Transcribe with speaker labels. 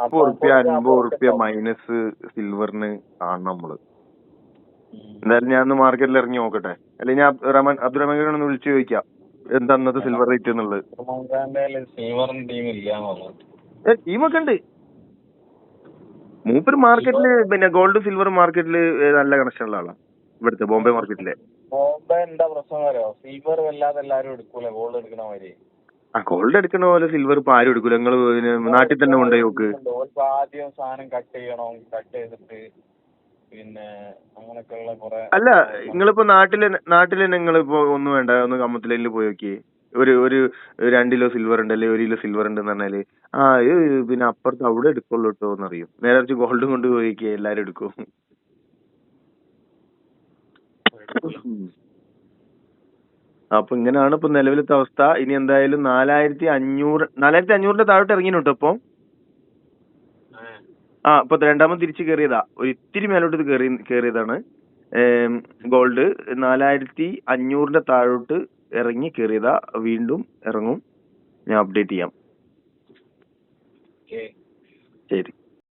Speaker 1: ₹50 minus സിൽവറിന് കാണണം നമ്മള്. എന്തായാലും ഞാൻ ഒന്ന് മാർക്കറ്റിൽ ഇറങ്ങി നോക്കട്ടെ. അല്ലെങ്കിൽ ഞാൻ അബ്ദുറഹ്മാൻ ഒന്ന് വിളിച്ചു ചോദിക്കാം എന്താ അന്നത്തെ സിൽവർ റേറ്റ് എന്നുള്ളത്. ടീമൊക്കെ ഉണ്ട്. മൂപ്പര് മാർക്കറ്റില് പിന്നെ ഗോൾഡ് സിൽവർ മാർക്കറ്റില് നല്ല കണക്ഷൻ ഉള്ള ആളാ. ഇവിടുത്തെ ബോംബെ മാർക്കറ്റിലെ.
Speaker 2: ബോംബെ എന്താ പ്രശ്നം അറിയോ? സിൽവർ വല്ലാതെ എല്ലാരും എടുക്കൂല, ഗോൾഡ് എടുക്കണ മാതിരി.
Speaker 1: ഗോൾഡ് എടുക്കണ പോലെ സിൽവർ ഇപ്പൊ ആരും എടുക്കൂല. നിങ്ങള് നാട്ടിൽ തന്നെ കൊണ്ടുപോയി നോക്ക്.
Speaker 2: ആദ്യം സാധനം കട്ട് ചെയ്യണം, കട്ട് ചെയ്തിട്ട് പിന്നെ അങ്ങനെയൊക്കെയുള്ള കുറെ.
Speaker 1: അല്ല, നിങ്ങളിപ്പോ നാട്ടില് നിങ്ങളിപ്പോ ഒന്നും വേണ്ട, ഒന്ന് കമ്മത്തിലയിൽ പോയി നോക്കിയേ. ഒരു 2 കിലോ സിൽവർ ഉണ്ട്, അല്ലെങ്കിൽ 1 കിലോ സിൽവർ ഉണ്ടെന്ന് പറഞ്ഞാല് പിന്നെ അപ്പുറത്ത് അവിടെ എടുക്കുള്ളൂ കേട്ടോ എന്നറിയും. നേരെ വെച്ച് ഗോൾഡും കൊണ്ട് പോയിക്കേ എല്ലാരും എടുക്കും. അപ്പൊ ഇങ്ങനെയാണ് ഇപ്പൊ നിലവിലത്തെ അവസ്ഥ. ഇനി എന്തായാലും 4500 താഴോട്ട് ഇറങ്ങിനു കേട്ടോ ഇപ്പൊ. ഇപ്പൊ രണ്ടാമത് തിരിച്ചു കയറിയതാ. ഒരു ഇത്തിരി മേലോട്ട് കയറിയതാണ്. ഗോൾഡ് 4500 താഴോട്ട് ഇറങ്ങി കയറിയതാ. വീണ്ടും ഇറങ്ങും. ഞാൻ അപ്ഡേറ്റ് ചെയ്യാം. ശരി.